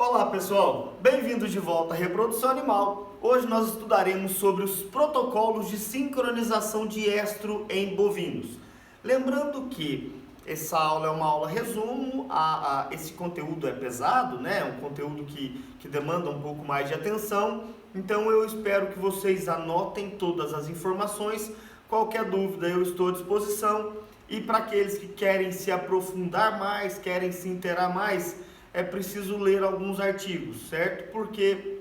Olá pessoal, bem-vindos de volta à Reprodução Animal. Hoje nós estudaremos sobre os protocolos de sincronização de estro em bovinos. Lembrando que essa aula é uma aula resumo, esse conteúdo é pesado, né? É um conteúdo que demanda um pouco mais de atenção, então eu espero que vocês anotem todas as informações. Qualquer dúvida eu estou à disposição, e para aqueles que querem se aprofundar mais, querem se inteirar mais, é preciso ler alguns artigos, certo? Porque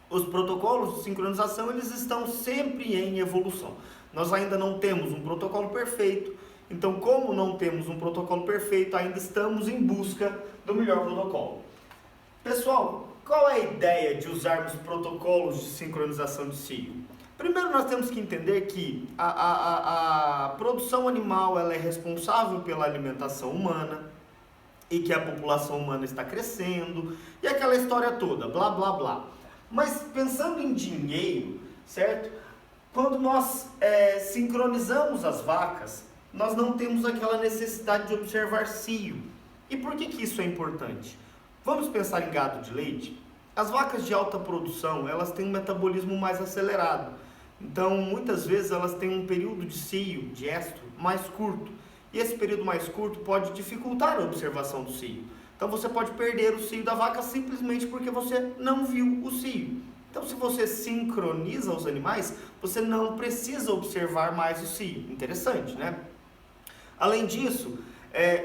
os protocolos de sincronização, eles estão sempre em evolução. Nós ainda não temos um protocolo perfeito, então como não temos um protocolo perfeito, ainda estamos em busca do melhor protocolo. Pessoal, qual é a ideia de usarmos protocolos de sincronização de cio? Primeiro nós temos que entender que a produção animal ela é responsável pela alimentação humana, e que a população humana está crescendo, e aquela história toda, blá blá blá. Mas pensando em dinheiro, certo? Quando nós sincronizamos as vacas, nós não temos aquela necessidade de observar cio. E por que isso é importante? Vamos pensar em gado de leite? As vacas de alta produção, elas têm um metabolismo mais acelerado. Então, muitas vezes, elas têm um período de cio, de estro, mais curto. E esse período mais curto pode dificultar a observação do cio. Então você pode perder o cio da vaca simplesmente porque você não viu o cio. Então se você sincroniza os animais, você não precisa observar mais o cio. Interessante, né? Além disso,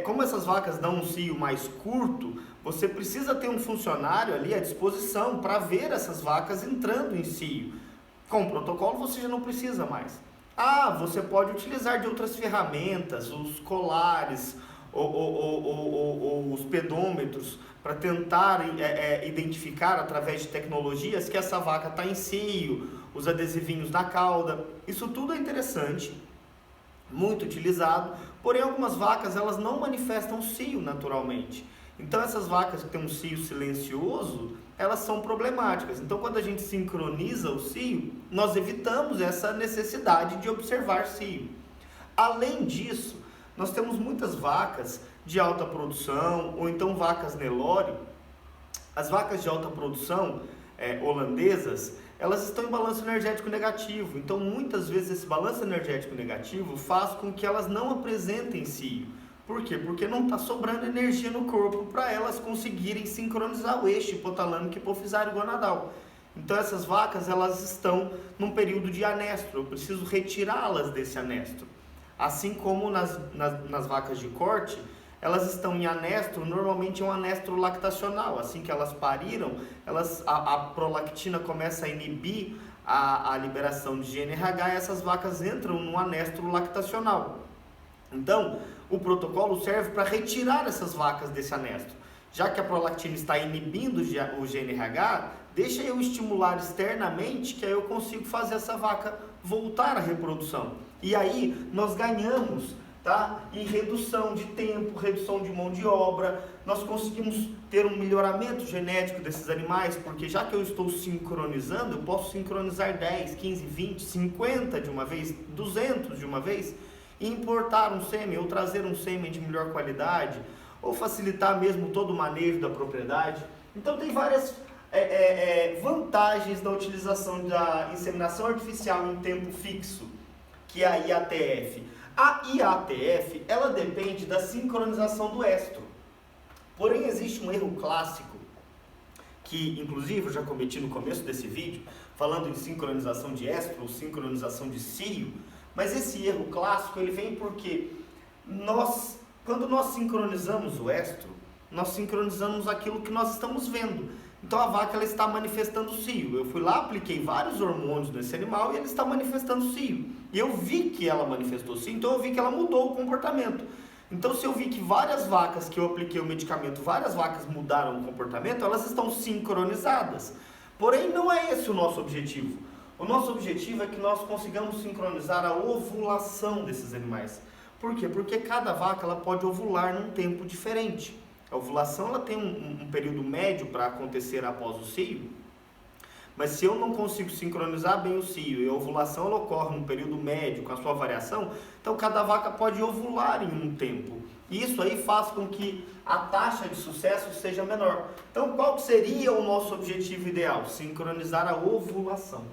como essas vacas dão um cio mais curto, você precisa ter um funcionário ali à disposição para ver essas vacas entrando em cio. Com o protocolo você já não precisa mais. Você pode utilizar de outras ferramentas, os colares ou os pedômetros, para tentar identificar através de tecnologias que essa vaca está em cio, os adesivinhos na cauda. Isso tudo é interessante, muito utilizado, porém algumas vacas elas não manifestam cio naturalmente. Então essas vacas que têm um cio silencioso, elas são problemáticas. Então quando a gente sincroniza o cio, nós evitamos essa necessidade de observar cio. Além disso, nós temos muitas vacas de alta produção, ou então vacas Nelore. As vacas de alta produção holandesas, elas estão em balanço energético negativo. Então muitas vezes esse balanço energético negativo faz com que elas não apresentem cio. Por quê? Porque não está sobrando energia no corpo para elas conseguirem sincronizar o eixo hipotalâmico hipofisário gonadal. Então essas vacas elas estão num período de anestro, eu preciso retirá-las desse anestro. Assim como nas vacas de corte, elas estão em anestro, normalmente é um anestro lactacional. Assim que elas pariram, a prolactina começa a inibir a liberação de GNRH e essas vacas entram no anestro lactacional. Então, o protocolo serve para retirar essas vacas desse anestro. Já que a prolactina está inibindo o GNRH, deixa eu estimular externamente, que aí eu consigo fazer essa vaca voltar à reprodução. E aí nós ganhamos, tá? Em redução de tempo, redução de mão de obra, nós conseguimos ter um melhoramento genético desses animais, porque já que eu estou sincronizando, eu posso sincronizar 10, 15, 20, 50 de uma vez, 200 de uma vez, e importar um sêmen ou trazer um sêmen de melhor qualidade, ou facilitar mesmo todo o manejo da propriedade. Então tem várias vantagens da utilização da inseminação artificial em tempo fixo, que é a IATF. A IATF, ela depende da sincronização do estro. Porém, existe um erro clássico, que inclusive eu já cometi no começo desse vídeo, falando em sincronização de estro ou sincronização de cio. Mas esse erro clássico, ele vem porque quando nós sincronizamos o estro, nós sincronizamos aquilo que nós estamos vendo. Então a vaca ela está manifestando cio. Eu fui lá, apliquei vários hormônios nesse animal e ele está manifestando cio. E eu vi que ela manifestou cio, então eu vi que ela mudou o comportamento. Então se eu vi que várias vacas que eu apliquei o medicamento, várias vacas mudaram o comportamento, elas estão sincronizadas. Porém não é esse o nosso objetivo. O nosso objetivo é que nós consigamos sincronizar a ovulação desses animais. Por quê? Porque cada vaca ela pode ovular num tempo diferente. A ovulação ela tem um período médio para acontecer após o cio, Mas se eu não consigo sincronizar bem o cio e a ovulação ela ocorre num período médio com a sua variação, então cada vaca pode ovular em um tempo. Isso aí faz com que a taxa de sucesso seja menor. Então qual seria o nosso objetivo ideal? Sincronizar a ovulação.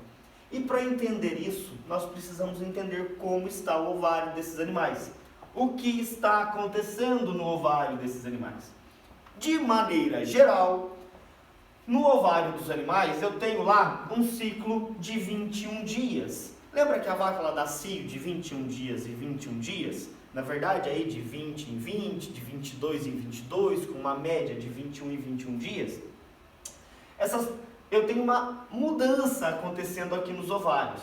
E para entender isso, nós precisamos entender como está o ovário desses animais. O que está acontecendo no ovário desses animais? De maneira geral, no ovário dos animais, eu tenho lá um ciclo de 21 dias. Lembra que a vaca ela dá cio de 21 dias e 21 dias? Na verdade, aí de 20 em 20, de 22 em 22, com uma média de 21 em 21 dias. Eu tenho uma mudança acontecendo aqui nos ovários.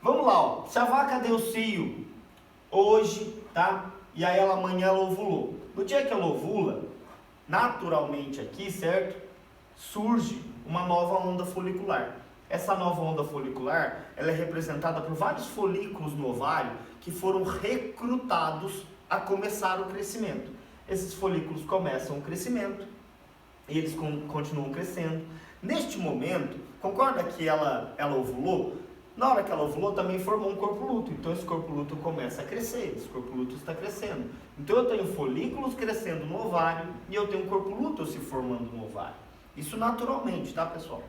Vamos lá, ó. Se a vaca deu cio hoje, tá? E aí amanhã ela ovulou. No dia que ela ovula, naturalmente aqui, certo? Surge uma nova onda folicular. Essa nova onda folicular, ela é representada por vários folículos no ovário que foram recrutados a começar o crescimento. Esses folículos começam o crescimento e eles continuam crescendo. Neste momento, concorda que ela ovulou? Na hora que ela ovulou, também formou um corpo lúteo. Então, esse corpo lúteo começa a crescer, esse corpo lúteo está crescendo. Então, eu tenho folículos crescendo no ovário e eu tenho um corpo lúteo se formando no ovário. Isso naturalmente, tá, pessoal?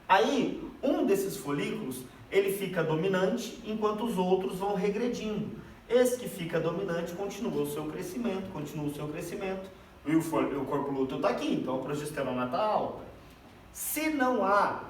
Aí, um desses folículos, ele fica dominante, enquanto os outros vão regredindo. Esse que fica dominante continua o seu crescimento, e o corpo lúteo está aqui, então a progesterona está alta. Se não há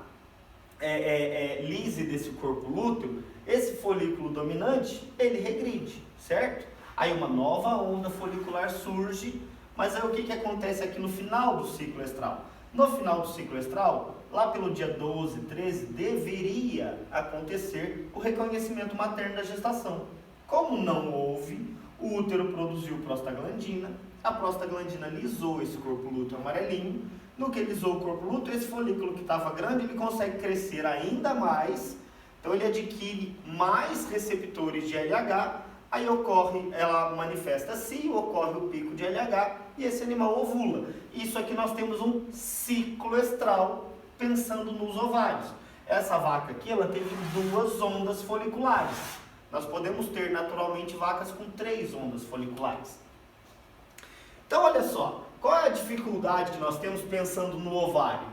lise desse corpo lúteo, esse folículo dominante, ele regride, certo? Aí uma nova onda folicular surge, mas aí o que acontece aqui no final do ciclo estral? No final do ciclo estral, lá pelo dia 12, 13, deveria acontecer o reconhecimento materno da gestação. Como não houve, o útero produziu prostaglandina, a prostaglandina lisou esse corpo lúteo amarelinho. No que lisou o corpo lúteo, esse folículo que estava grande, ele consegue crescer ainda mais, então ele adquire mais receptores de LH, aí ela manifesta cio, ocorre o pico de LH e esse animal ovula. Isso aqui nós temos um ciclo estral pensando nos ovários. Essa vaca aqui, ela teve 2 ondas foliculares. Nós podemos ter naturalmente vacas com 3 ondas foliculares. Então olha só, qual é a dificuldade que nós temos pensando no ovário?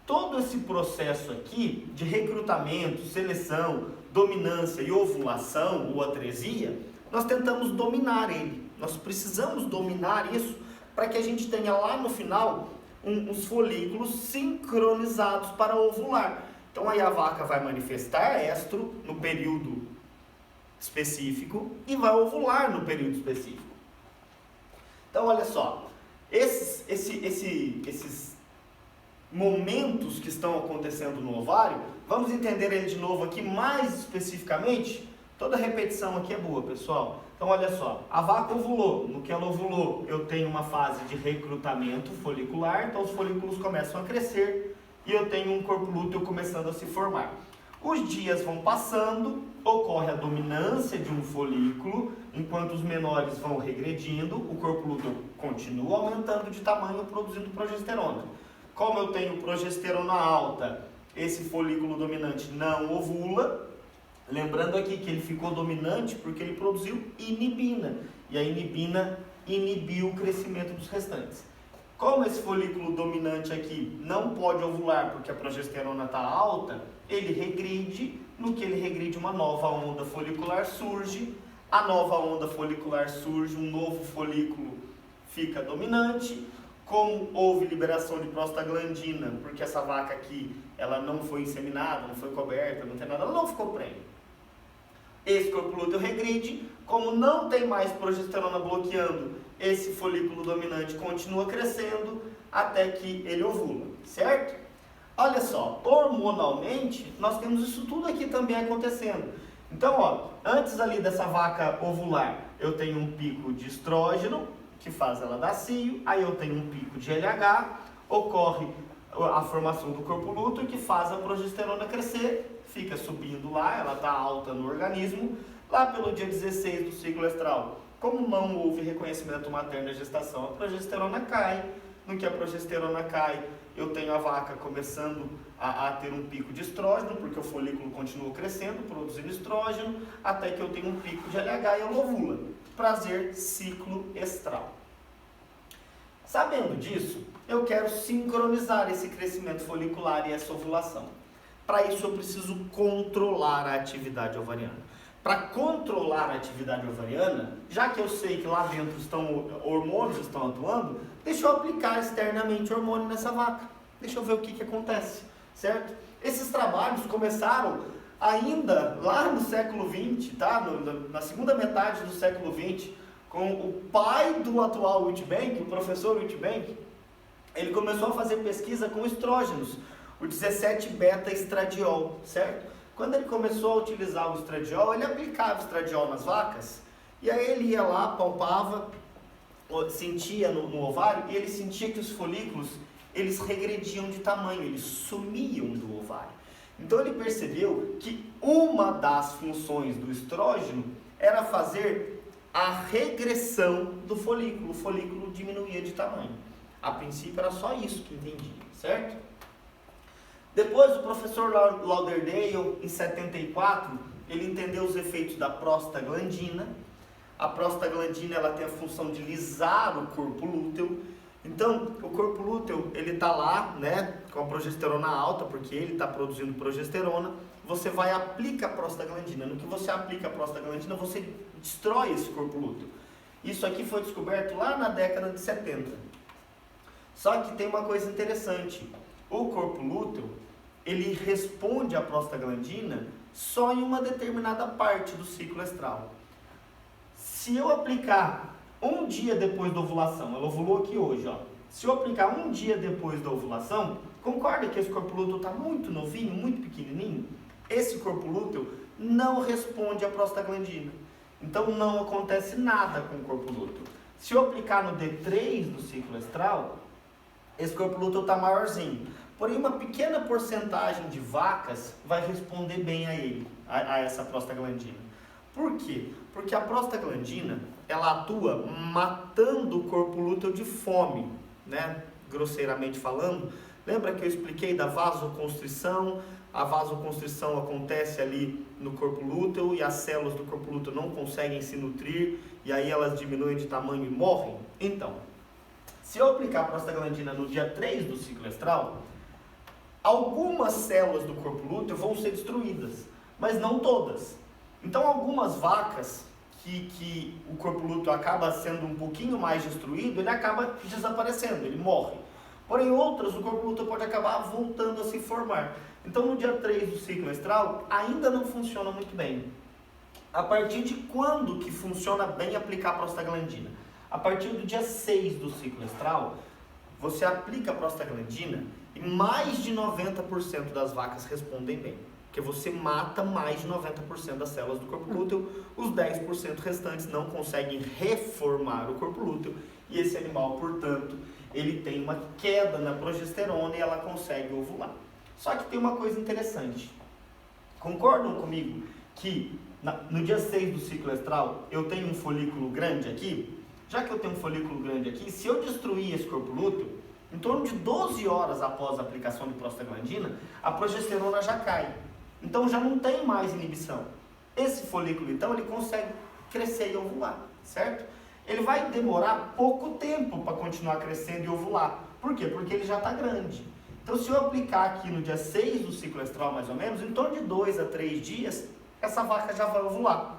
Todo esse processo aqui de recrutamento, seleção, dominância e ovulação ou atresia, nós tentamos dominar ele. Nós precisamos dominar isso para que a gente tenha lá no final uns folículos sincronizados para ovular. Então aí a vaca vai manifestar estro no período específico e vai ovular no período específico. Então olha só, esses momentos que estão acontecendo no ovário, vamos entender ele de novo aqui mais especificamente. Toda repetição aqui é boa, pessoal. Então olha só, a vaca ovulou. No que ela ovulou, eu tenho uma fase de recrutamento folicular, então os folículos começam a crescer e eu tenho um corpo lúteo começando a se formar. Os dias vão passando, ocorre a dominância de um folículo, enquanto os menores vão regredindo, o corpo lúteo continua aumentando de tamanho, produzindo progesterona. Como eu tenho progesterona alta, esse folículo dominante não ovula. Lembrando aqui que ele ficou dominante porque ele produziu inibina, e a inibina inibiu o crescimento dos restantes. Como esse folículo dominante aqui não pode ovular porque a progesterona está alta, ele regride. No que ele regride, uma nova onda folicular surge. A nova onda folicular surge, um novo folículo fica dominante. Como houve liberação de prostaglandina, porque essa vaca aqui ela não foi inseminada, não foi coberta, não tem nada, ela não ficou prenha. Esse corpo lúteo regride, como não tem mais progesterona bloqueando, esse folículo dominante continua crescendo até que ele ovula, certo? Olha só, hormonalmente, nós temos isso tudo aqui também acontecendo. Então, ó, antes ali dessa vaca ovular, eu tenho um pico de estrógeno, que faz ela dar cio, aí eu tenho um pico de LH, ocorre a formação do corpo lúteo, que faz a progesterona crescer, fica subindo lá, ela está alta no organismo, lá pelo dia 16 do ciclo estral. Como não houve reconhecimento materno da gestação, a progesterona cai, no que a progesterona cai, eu tenho a vaca começando a ter um pico de estrógeno, porque o folículo continua crescendo, produzindo estrógeno, até que eu tenho um pico de LH e ela ovula. Prazer, ciclo estral. Sabendo disso, eu quero sincronizar esse crescimento folicular e essa ovulação. Para isso eu preciso controlar a atividade ovariana. Para controlar a atividade ovariana, já que eu sei que lá dentro hormônios estão atuando, deixa eu aplicar externamente hormônio nessa vaca. Deixa eu ver o que acontece, certo? Esses trabalhos começaram ainda lá no século XX, tá? Na segunda metade do século XX, com o pai do atual Whitbank, o professor Whitbank. Ele começou a fazer pesquisa com estrógenos, o 17-beta-estradiol, certo? Quando ele começou a utilizar o estradiol, ele aplicava o estradiol nas vacas, e aí ele ia lá, palpava, sentia no ovário, e ele sentia que os folículos, eles regrediam de tamanho, eles sumiam do ovário. Então ele percebeu que uma das funções do estrógeno era fazer a regressão do folículo, o folículo diminuía de tamanho. A princípio era só isso que entendia, certo? Depois o professor Lauderdale, em 74, ele entendeu os efeitos da prostaglandina. A prostaglandina ela tem a função de lisar o corpo lúteo. Então, o corpo lúteo, ele está lá, né, com a progesterona alta, porque ele está produzindo progesterona. Você vai aplicar a prostaglandina. No que você aplica a prostaglandina, você destrói esse corpo lúteo. Isso aqui foi descoberto lá na década de 70. Só que tem uma coisa interessante. O corpo lúteo, ele responde à prostaglandina só em uma determinada parte do ciclo estral. Se eu aplicar um dia depois da ovulação, ela ovulou aqui hoje, ó. Se eu aplicar um dia depois da ovulação, concorda que esse corpo lúteo está muito novinho, muito pequenininho? Esse corpo lúteo não responde à prostaglandina. Então não acontece nada com o corpo lúteo. Se eu aplicar no D3 do ciclo estral, esse corpo lúteo está maiorzinho. Porém, uma pequena porcentagem de vacas vai responder bem a ele, a essa prostaglandina. Por quê? Porque a prostaglandina, ela atua matando o corpo lúteo de fome, né? Grosseiramente falando. Lembra que eu expliquei da vasoconstrição? A vasoconstrição acontece ali no corpo lúteo e as células do corpo lúteo não conseguem se nutrir e aí elas diminuem de tamanho e morrem. Então, se eu aplicar a prostaglandina no dia 3 do ciclo estral, algumas células do corpo lúteo vão ser destruídas, mas não todas. Então algumas vacas que o corpo lúteo acaba sendo um pouquinho mais destruído, ele acaba desaparecendo, ele morre. Porém outras, o corpo lúteo pode acabar voltando a se formar. Então no dia 3 do ciclo estral, ainda não funciona muito bem. A partir de quando que funciona bem aplicar a prostaglandina? A partir do dia 6 do ciclo estral, você aplica a prostaglandina e mais de 90% das vacas respondem bem. Porque você mata mais de 90% das células do corpo lúteo, os 10% restantes não conseguem reformar o corpo lúteo e esse animal, portanto, ele tem uma queda na progesterona e ela consegue ovular. Só que tem uma coisa interessante. Concordam comigo que no dia 6 do ciclo estral eu tenho um folículo grande aqui? Já que eu tenho um folículo grande aqui, se eu destruir esse corpo lúteo, em torno de 12 horas após a aplicação de prostaglandina, a progesterona já cai. Então já não tem mais inibição. Esse folículo, então, ele consegue crescer e ovular, certo? Ele vai demorar pouco tempo para continuar crescendo e ovular. Por quê? Porque ele já está grande. Então, se eu aplicar aqui no dia 6 do ciclo estral, mais ou menos, em torno de 2 a 3 dias, essa vaca já vai ovular.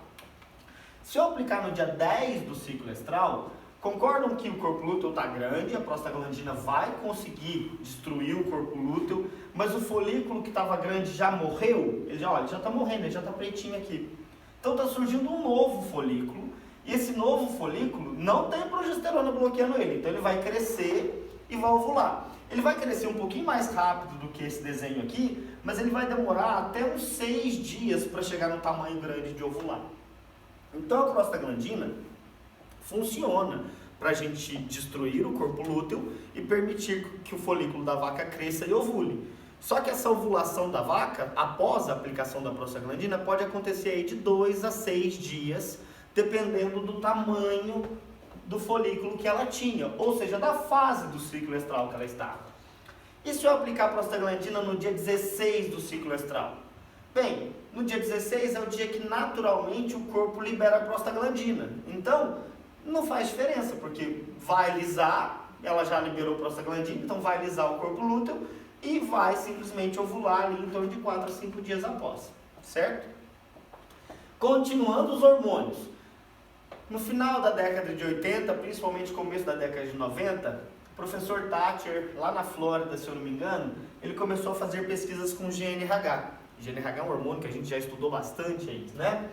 Se eu aplicar no dia 10 do ciclo estral, concordam que o corpo lúteo está grande, a prostaglandina vai conseguir destruir o corpo lúteo, mas o folículo que estava grande já morreu? Ele já está morrendo, ele já está pretinho aqui. Então está surgindo um novo folículo, e esse novo folículo não tem progesterona bloqueando ele, então ele vai crescer e vai ovular. Ele vai crescer um pouquinho mais rápido do que esse desenho aqui, mas ele vai demorar até uns 6 dias para chegar no tamanho grande de ovular. Então a prostaglandina funciona para a gente destruir o corpo lúteo e permitir que o folículo da vaca cresça e ovule. Só que essa ovulação da vaca, após a aplicação da prostaglandina, pode acontecer aí de 2 a 6 dias, dependendo do tamanho do folículo que ela tinha, ou seja, da fase do ciclo estral que ela estava. E se eu aplicar a prostaglandina no dia 16 do ciclo estral? Bem, no dia 16 é o dia que naturalmente o corpo libera a prostaglandina. Então, não faz diferença, porque vai lisar, ela já liberou prostaglandina, então vai lisar o corpo lúteo e vai simplesmente ovular ali em torno de 4 a 5 dias após, certo? Continuando os hormônios. No final da década de 80, principalmente começo da década de 90, o professor Thatcher, lá na Flórida, se eu não me engano, ele começou a fazer pesquisas com GNRH. GNRH é um hormônio que a gente já estudou bastante aí, né?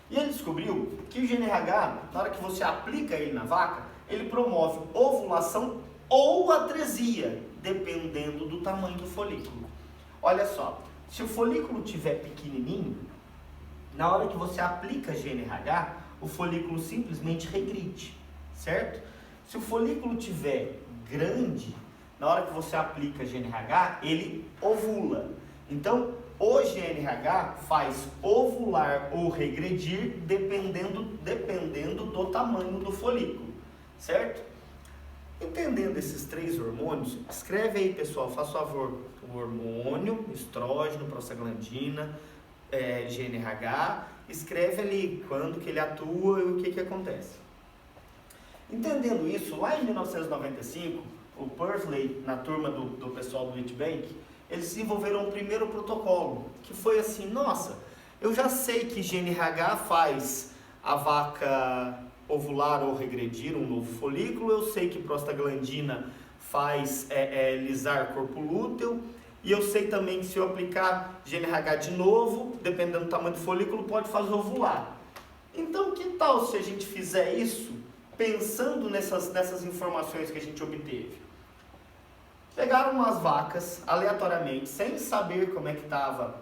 E ele descobriu que o GNRH, na hora que você aplica ele na vaca, ele promove ovulação ou atresia, dependendo do tamanho do folículo. Olha só, se o folículo tiver pequenininho, na hora que você aplica GNRH, o folículo simplesmente regride, certo? Se o folículo tiver grande, na hora que você aplica GNRH, ele ovula. Então, o GNRH faz ovular ou regredir dependendo do tamanho do folículo, certo? Entendendo esses 3 hormônios, escreve aí, pessoal, faz favor, o hormônio, estrógeno, prostaglandina, GNRH, escreve ali quando que ele atua e o que acontece. Entendendo isso, lá em 1995, o Pursley, na turma do pessoal do Wheatbank, eles desenvolveram o primeiro protocolo, que foi assim, nossa, eu já sei que GNRH faz a vaca ovular ou regredir um novo folículo, eu sei que prostaglandina faz lisar corpo lúteo, e eu sei também que se eu aplicar GNRH de novo, dependendo do tamanho do folículo, pode fazer ovular. Então, que tal se a gente fizer isso, pensando nessas informações que a gente obteve? Pegaram umas vacas, aleatoriamente, sem saber como é que estava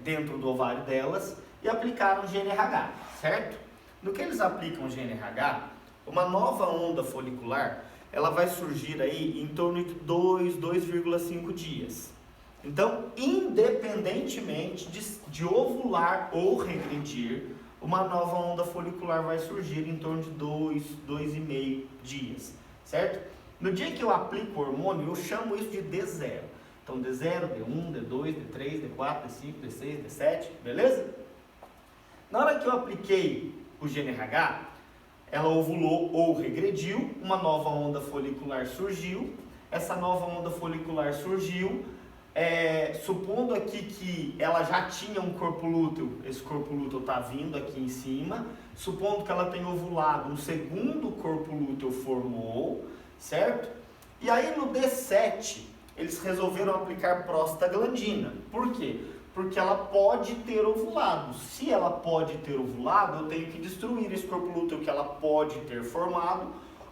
dentro do ovário delas, e aplicaram GNRH, certo? No que eles aplicam GNRH, uma nova onda folicular, ela vai surgir aí em torno de 2,5 dias. Então, independentemente de ovular ou regredir, uma nova onda folicular vai surgir em torno de 2,5 dias, certo? No dia que eu aplico o hormônio, eu chamo isso de D0. Então, D0, D1, D2, D3, D4, D5, D6, D7, beleza? Na hora que eu apliquei o GNRH, ela ovulou ou regrediu, uma nova onda folicular surgiu. Essa nova onda folicular surgiu, supondo aqui que ela já tinha um corpo lúteo, esse corpo lúteo está vindo aqui em cima, supondo que ela tenha ovulado, um segundo corpo lúteo formou, certo? E aí no D7, eles resolveram aplicar prostaglandina. Por quê? Porque ela pode ter ovulado. Se ela pode ter ovulado, eu tenho que destruir esse corpo lúteo que ela pode ter formado.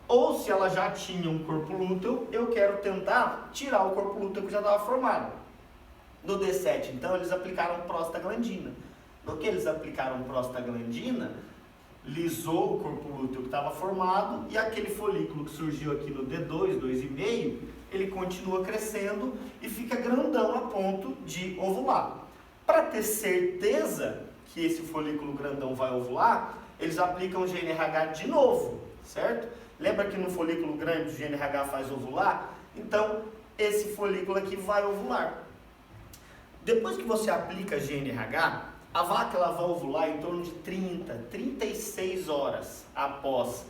Ou se ela já tinha um corpo lúteo, eu quero tentar tirar o corpo lúteo que já estava formado. No D7, então, eles aplicaram prostaglandina. No que eles aplicaram prostaglandina, lisou o corpo lúteo que estava formado e aquele folículo que surgiu aqui no D2, 2,5, ele continua crescendo e fica grandão a ponto de ovular. Para ter certeza que esse folículo grandão vai ovular, eles aplicam o GNRH de novo, certo? Lembra que no folículo grande o GNRH faz ovular? Então, esse folículo aqui vai ovular. Depois que você aplica GNRH, a vaca ela vai ovular em torno de 36 horas após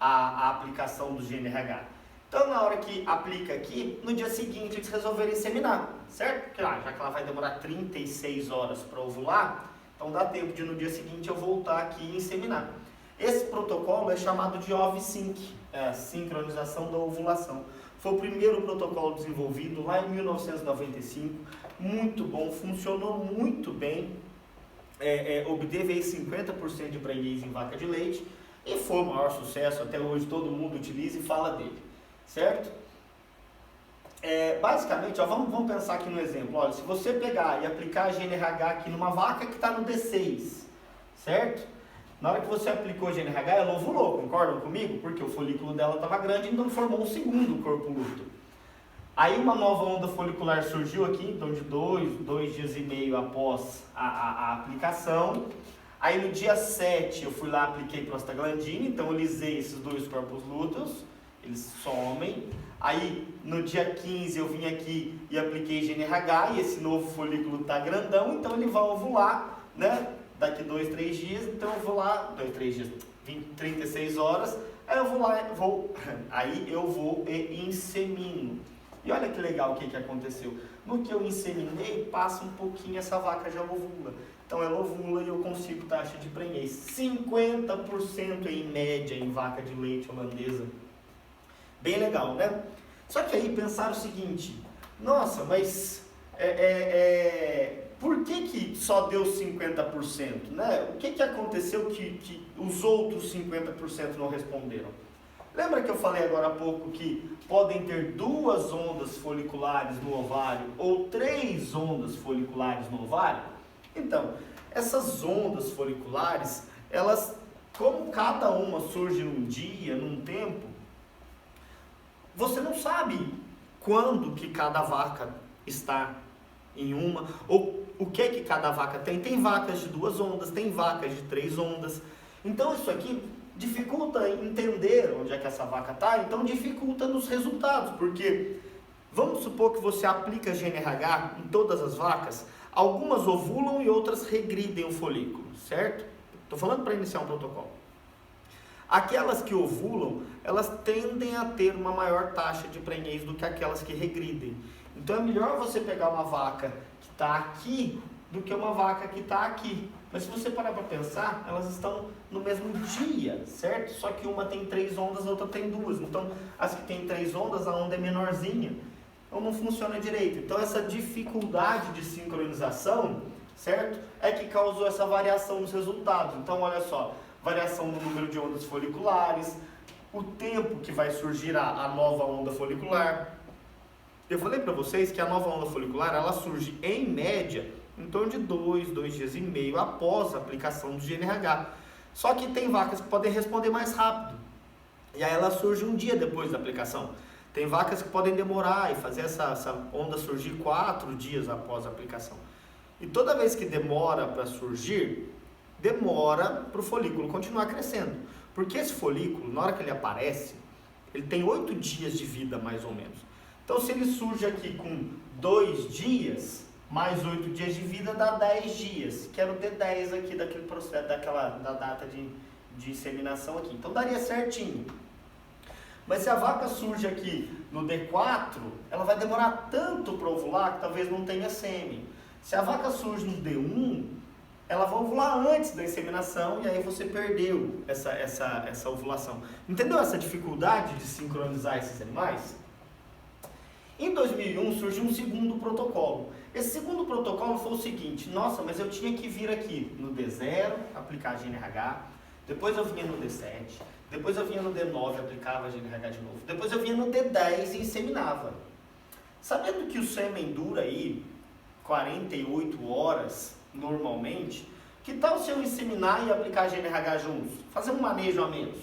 a aplicação do GNRH. Então, na hora que aplica aqui, no dia seguinte eles resolveram inseminar, certo? Porque, já que ela vai demorar 36 horas para ovular, então dá tempo de no dia seguinte eu voltar aqui e inseminar. Esse protocolo é chamado de OVSync, a sincronização da ovulação. Foi o primeiro protocolo desenvolvido lá em 1995, muito bom, funcionou muito bem, obteve aí 50% de preguiça em vaca de leite e foi o maior sucesso, até hoje todo mundo utiliza e fala dele. Certo? Basicamente, vamos pensar aqui no exemplo. Olha, se você pegar e aplicar a GNRH aqui numa vaca que está no D6, certo? Na hora que você aplicou a GNRH, ela ovulou, concordam comigo? Porque o folículo dela estava grande, então formou um segundo corpo lúteo. Aí uma nova onda folicular surgiu aqui, então de 2 dias e meio após a aplicação. Aí no dia 7 eu fui lá, apliquei prostaglandina, então eu lisei esses dois corpos lúteos, eles somem. Aí no dia 15 eu vim aqui e apliquei GNRH e esse novo folículo tá grandão, então ele vai ovular, né? Daqui 2, 3 dias, então eu vou lá, 2, 3 dias, 36 horas, aí eu vou lá, aí eu vou e insemino. E olha que legal o que aconteceu. No que eu inseminei, passa um pouquinho, essa vaca já ovula. Então ela ovula e eu consigo taxa de prenhez 50% em média em vaca de leite holandesa. Bem legal, né? Só que aí pensaram o seguinte, nossa, mas por que só deu 50%? Né? O que aconteceu que os outros 50% não responderam? Lembra que eu falei agora há pouco que podem ter 2 ondas foliculares no ovário ou 3 ondas foliculares no ovário? Então, essas ondas foliculares, elas, como cada uma surge num dia, num tempo, você não sabe quando que cada vaca está em uma, ou o que cada vaca tem. Tem vacas de 2 ondas, tem vacas de 3 ondas. Então isso aqui dificulta entender onde é que essa vaca está, então dificulta nos resultados, porque vamos supor que você aplica GNRH em todas as vacas, algumas ovulam e outras regridem o folículo, certo? Estou falando para iniciar um protocolo. Aquelas que ovulam, elas tendem a ter uma maior taxa de prenhez do que aquelas que regridem. Então é melhor você pegar uma vaca que está aqui do que uma vaca que está aqui. Mas se você parar para pensar, elas estão no mesmo dia, certo? Só que uma tem 3 ondas, a outra tem 2. Então as que tem 3 ondas, a onda é menorzinha. Então não funciona direito. Então essa dificuldade de sincronização, certo? É que causou essa variação nos resultados. Então olha só, variação no número de ondas foliculares, o tempo que vai surgir a nova onda folicular. Eu falei para vocês que a nova onda folicular, ela surge em média em torno de 2 dias e meio após a aplicação do GNRH. Só que tem vacas que podem responder mais rápido. E aí ela surge um dia depois da aplicação. Tem vacas que podem demorar e fazer essa onda surgir 4 dias após a aplicação. E toda vez que demora para surgir, demora para o folículo continuar crescendo. Porque esse folículo, na hora que ele aparece, ele tem 8 dias de vida mais ou menos. Então se ele surge aqui com 2 dias, mais 8 dias de vida dá 10 dias. Que era o D10 aqui daquele processo, da data de inseminação aqui. Então daria certinho. Mas se a vaca surge aqui no D4, ela vai demorar tanto para ovular que talvez não tenha sêmen. Se a vaca surge no D1, ela vai ovular antes da inseminação e aí você perdeu essa ovulação. Entendeu essa dificuldade de sincronizar esses animais? Em 2001 surgiu um segundo protocolo. Esse segundo protocolo foi o seguinte, nossa, mas eu tinha que vir aqui no D0, aplicar GNRH, depois eu vinha no D7, depois eu vinha no D9, aplicava GNRH de novo, depois eu vinha no D10 e inseminava. Sabendo que o sêmen dura aí 48 horas normalmente, que tal se eu inseminar e aplicar GNRH juntos? Fazer um manejo a menos.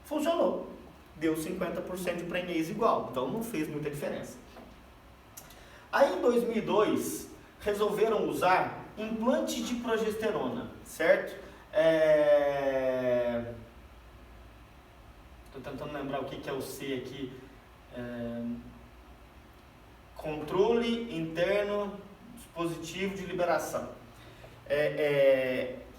Funcionou. Deu 50% de prenhez igual, então não fez muita diferença. Aí em 2002, resolveram usar implante de progesterona, certo? Estou tentando lembrar o que é o C aqui. Controle interno dispositivo de liberação.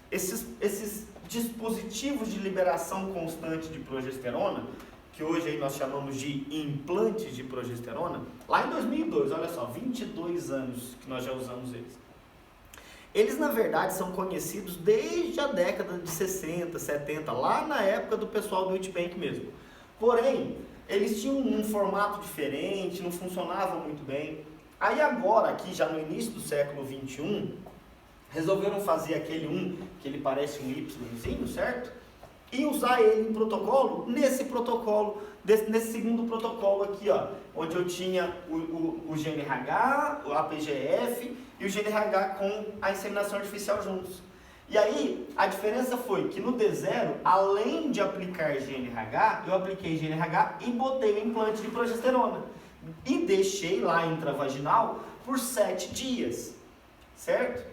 Esses dispositivos de liberação constante de progesterona, que hoje aí nós chamamos de implantes de progesterona, lá em 2002, olha só, 22 anos que nós já usamos eles. Eles, na verdade, são conhecidos desde a década de 60, 70, lá na época do pessoal do Witbank mesmo. Porém, eles tinham um formato diferente, não funcionavam muito bem. Aí agora, aqui já no início do século 21, resolveram fazer aquele que ele parece um Yzinho, certo? E usar ele em protocolo, nesse segundo protocolo aqui, ó, onde eu tinha o GNRH, o APGF e o GNRH com a inseminação artificial juntos. E aí, a diferença foi que no D0, além de aplicar GNRH, eu apliquei GNRH e botei o implante de progesterona. E deixei lá intravaginal por 7 dias, certo?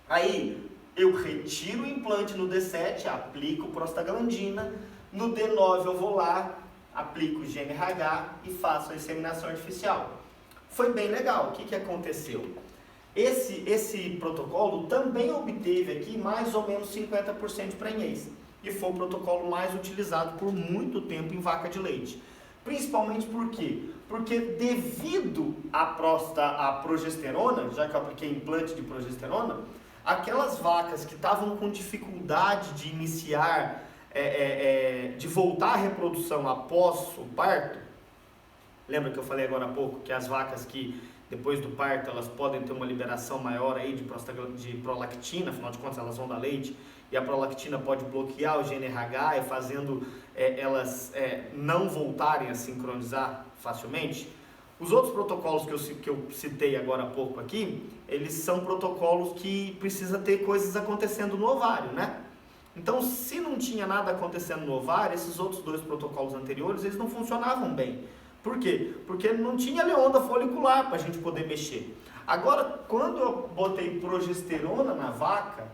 Aí, eu retiro o implante no D7, aplico prostaglandina, no D9 eu vou lá, aplico o GNRH e faço a inseminação artificial. Foi bem legal. O que aconteceu? Esse protocolo também obteve aqui mais ou menos 50% de prenhez. E foi o protocolo mais utilizado por muito tempo em vaca de leite. Principalmente por quê? Porque devido à progesterona, já que eu apliquei implante de progesterona, aquelas vacas que estavam com dificuldade de iniciar, de voltar à reprodução após o parto, lembra que eu falei agora há pouco que as vacas que depois do parto elas podem ter uma liberação maior aí de prolactina, afinal de contas elas vão dar leite, e a prolactina pode bloquear o GNRH e fazendo elas não voltarem a sincronizar facilmente. Os outros protocolos que eu citei agora há pouco aqui, eles são protocolos que precisa ter coisas acontecendo no ovário, né? Então, se não tinha nada acontecendo no ovário, esses outros dois protocolos anteriores, eles não funcionavam bem. Por quê? Porque não tinha ali onda folicular para a gente poder mexer. Agora, quando eu botei progesterona na vaca,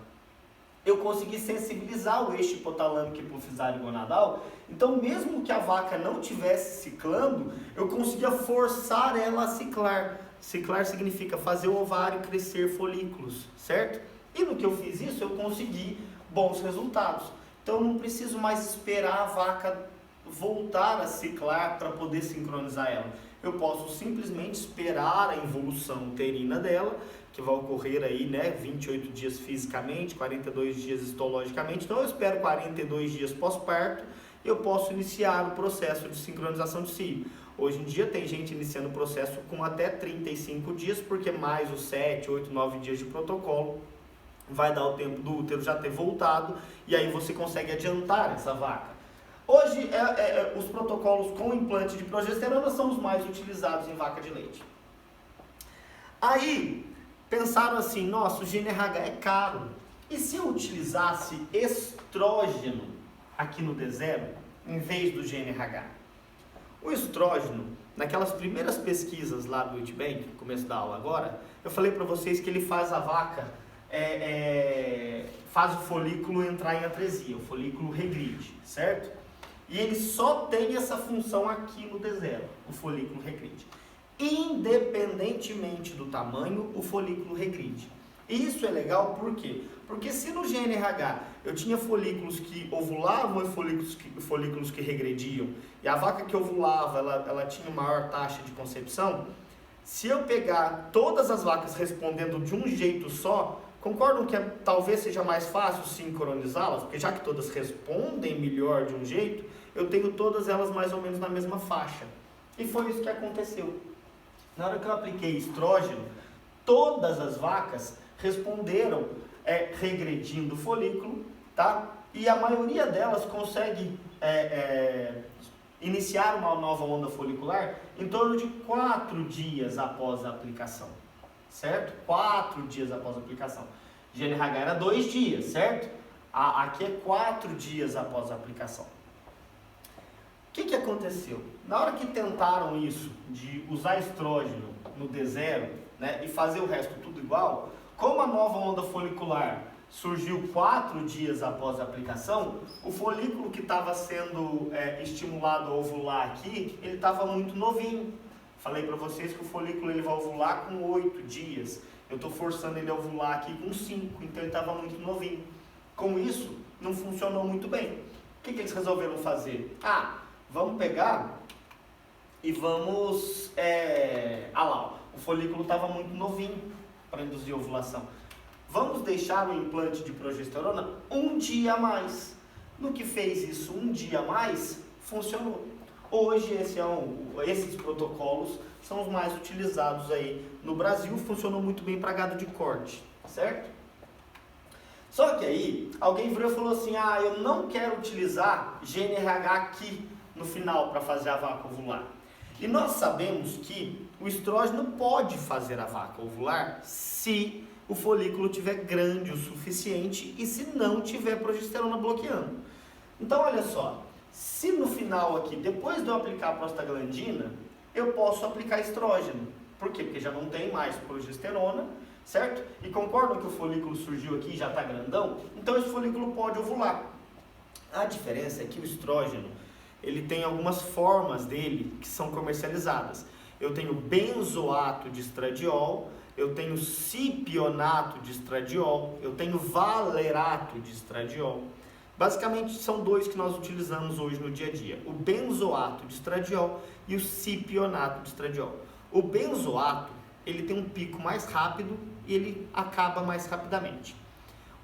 eu consegui sensibilizar o eixo hipotalâmico hipofisário gonadal. Então, mesmo que a vaca não estivesse ciclando, eu conseguia forçar ela a ciclar. Ciclar significa fazer o ovário crescer folículos, certo? E no que eu fiz isso, eu consegui bons resultados. Então, eu não preciso mais esperar a vaca voltar a ciclar para poder sincronizar ela. Eu posso simplesmente esperar a evolução uterina dela, que vai ocorrer aí, 28 dias fisicamente, 42 dias histologicamente. Então eu espero 42 dias pós-parto e eu posso iniciar o processo de sincronização de cio. Hoje em dia tem gente iniciando o processo com até 35 dias, porque mais os 7, 8, 9 dias de protocolo vai dar o tempo do útero já ter voltado e aí você consegue adiantar essa vaca. Hoje, os protocolos com implante de progesterona são os mais utilizados em vaca de leite. Aí, pensaram assim, nossa, o GNRH é caro. E se eu utilizasse estrógeno aqui no D0, em vez do GNRH? O estrógeno, naquelas primeiras pesquisas lá do Wheatbank, no começo da aula agora, eu falei para vocês que ele faz a vaca, faz o folículo entrar em atresia, o folículo regride, certo? E ele só tem essa função aqui no D0, o folículo regride. Independentemente do tamanho, o folículo regride. Isso é legal por quê? Porque se no GNRH eu tinha folículos que ovulavam e folículos que regrediam, e a vaca que ovulava ela tinha maior taxa de concepção, se eu pegar todas as vacas respondendo de um jeito só, concordam que talvez seja mais fácil sincronizá-las? Porque já que todas respondem melhor de um jeito, eu tenho todas elas mais ou menos na mesma faixa. E foi isso que aconteceu. Na hora que eu apliquei estrógeno, todas as vacas responderam regredindo o folículo, tá? E a maioria delas consegue iniciar uma nova onda folicular em torno de 4 dias após a aplicação, certo? 4 dias após a aplicação. GNRH era 2 dias, certo? Aqui é 4 dias após a aplicação. O que aconteceu? Na hora que tentaram isso, de usar estrógeno no D0, e fazer o resto tudo igual, como a nova onda folicular surgiu 4 dias após a aplicação, o folículo que estava sendo estimulado a ovular aqui, ele estava muito novinho. Falei para vocês que o folículo ele vai ovular com 8 dias. Eu estou forçando ele a ovular aqui com 5, então ele estava muito novinho. Com isso, não funcionou muito bem. O que eles resolveram fazer? Vamos pegar e vamos... o folículo estava muito novinho para induzir a ovulação. Vamos deixar o implante de progesterona 1 dia a mais. No que fez isso 1 dia a mais, funcionou. Hoje esses protocolos são os mais utilizados aí no Brasil, funcionou muito bem para gado de corte, certo? Só que aí, alguém virou e falou assim, eu não quero utilizar GNRH aqui no final para fazer a vaca ovular. E nós sabemos que o estrógeno pode fazer a vaca ovular se o folículo estiver grande o suficiente e se não tiver progesterona bloqueando. Então olha só, se no final aqui, depois de eu aplicar a prostaglandina, eu posso aplicar estrógeno. Por quê? Porque já não tem mais progesterona certo? E concordam que o folículo surgiu aqui e já está grandão? Então esse folículo pode ovular. A diferença é que o estrógeno, ele tem algumas formas dele que são comercializadas. Eu tenho benzoato de estradiol, eu tenho cipionato de estradiol, eu tenho valerato de estradiol. Basicamente são dois que nós utilizamos hoje no dia a dia, o benzoato de estradiol e o cipionato de estradiol. O benzoato, ele tem um pico mais rápido e ele acaba mais rapidamente.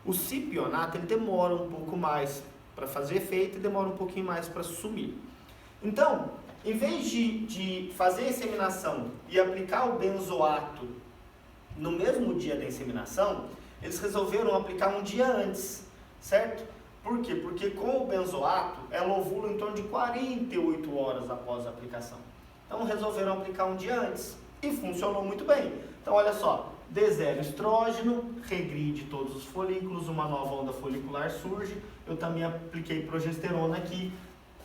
O cipionato, ele demora um pouco mais para fazer efeito e demora um pouquinho mais para sumir. Então, em vez de fazer a inseminação e aplicar o benzoato no mesmo dia da inseminação, eles resolveram aplicar um dia antes, certo? Por quê? Porque com o benzoato, ela ovula em torno de 48 horas após a aplicação. Então resolveram aplicar um dia antes e funcionou muito bem. Então olha só, D0 estrógeno, regride todos os folículos, uma nova onda folicular surge. Eu também apliquei progesterona aqui,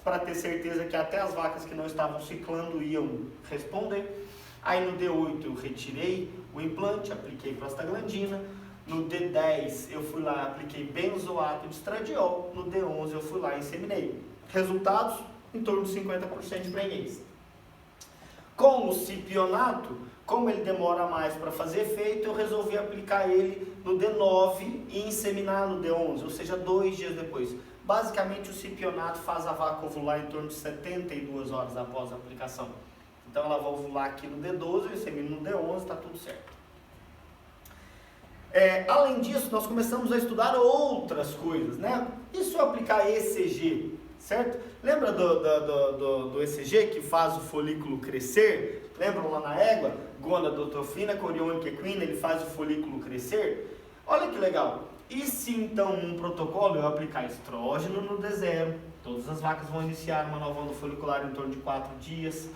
para ter certeza que até as vacas que não estavam ciclando iam responder. Aí no D8 eu retirei o implante, apliquei prostaglandina. No D10 eu fui lá, apliquei benzoato de estradiol. No D11 eu fui lá e inseminei. Resultados, em torno de 50% de prenhez. Com o cipionato, como ele demora mais para fazer efeito, eu resolvi aplicar ele no D9 e inseminar no D11, ou seja, 2 dias depois. Basicamente, o cipionato faz a vaca ovular em torno de 72 horas após a aplicação. Então, ela vai ovular aqui no D12, eu insemino no D11, está tudo certo. Além disso, nós começamos a estudar outras coisas, né? E se eu aplicar ECG, certo? Lembra do ECG que faz o folículo crescer? Lembram lá na égua? Gonadotropina, coriônica equina, ele faz o folículo crescer? Olha que legal! E se então num protocolo eu aplicar estrógeno no D0, todas as vacas vão iniciar uma nova onda folicular em torno de 4 dias.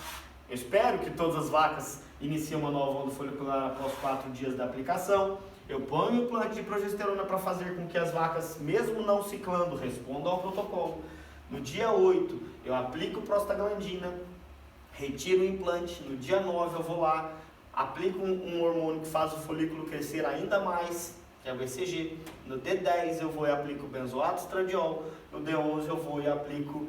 Eu espero que todas as vacas iniciem uma nova onda folicular após 4 dias da aplicação. Eu ponho o implante de progesterona para fazer com que as vacas, mesmo não ciclando, respondam ao protocolo. No dia 8, eu aplico prostaglandina, retiro o implante. No dia 9, eu vou lá, aplico um hormônio que faz o folículo crescer ainda mais, que é o BCG. No D10, eu vou e aplico benzoato estradiol. No D11, eu vou e aplico,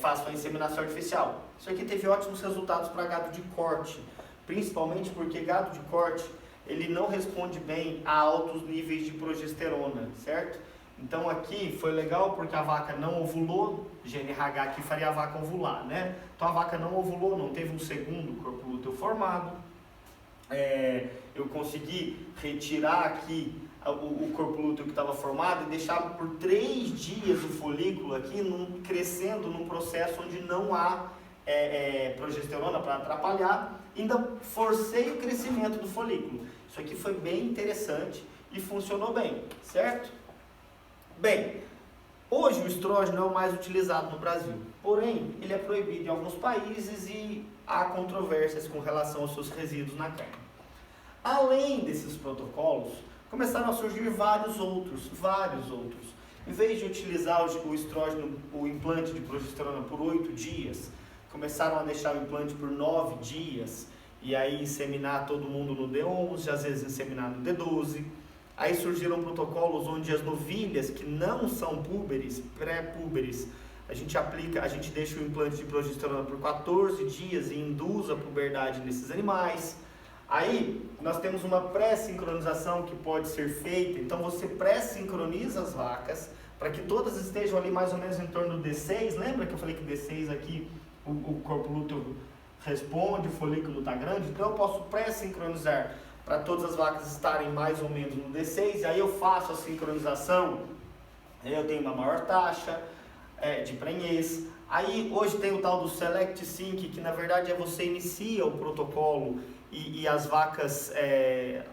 faço a inseminação artificial. Isso aqui teve ótimos resultados para gado de corte, principalmente porque gado de corte, ele não responde bem a altos níveis de progesterona, certo? Então aqui foi legal porque a vaca não ovulou, GNRH aqui faria a vaca ovular, né? Então a vaca não ovulou, não teve um segundo corpo lúteo formado. Eu consegui retirar aqui o corpo lúteo que estava formado e deixar por 3 dias o folículo aqui crescendo num processo onde não há progesterona para atrapalhar. Ainda forcei o crescimento do folículo. Isso aqui foi bem interessante e funcionou bem, certo? Bem, hoje o estrógeno é o mais utilizado no Brasil, porém ele é proibido em alguns países e há controvérsias com relação aos seus resíduos na carne. Além desses protocolos, começaram a surgir vários outros. Em vez de utilizar o estrógeno, o implante de progesterona por 8 dias, começaram a deixar o implante por 9 dias, e aí inseminar todo mundo no D11, às vezes inseminar no D12. Aí surgiram protocolos onde as novilhas que não são púberes, pré-púberes, a gente deixa o implante de progesterona por 14 dias e induz a puberdade nesses animais. Aí nós temos uma pré-sincronização que pode ser feita, então você pré-sincroniza as vacas para que todas estejam ali mais ou menos em torno do D6. Lembra que eu falei que D6 aqui o corpo lúteo responde, o folículo está grande? Então eu posso pré-sincronizar para todas as vacas estarem mais ou menos no D6, e aí eu faço a sincronização, eu tenho uma maior taxa de prenhez. Aí hoje tem o tal do Select Sync, que na verdade você inicia o protocolo e as vacas,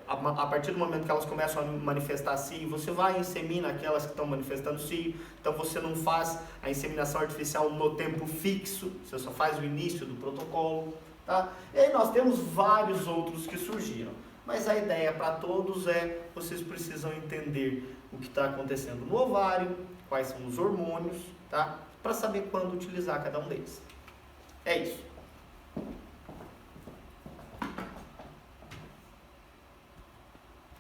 a partir do momento que elas começam a manifestar cio, você vai e insemina aquelas que estão manifestando cio. Então você não faz a inseminação artificial no tempo fixo, você só faz o início do protocolo, tá? E aí nós temos vários outros que surgiram. Mas a ideia para todos vocês precisam entender o que está acontecendo no ovário, quais são os hormônios, tá? Para saber quando utilizar cada um deles. É isso.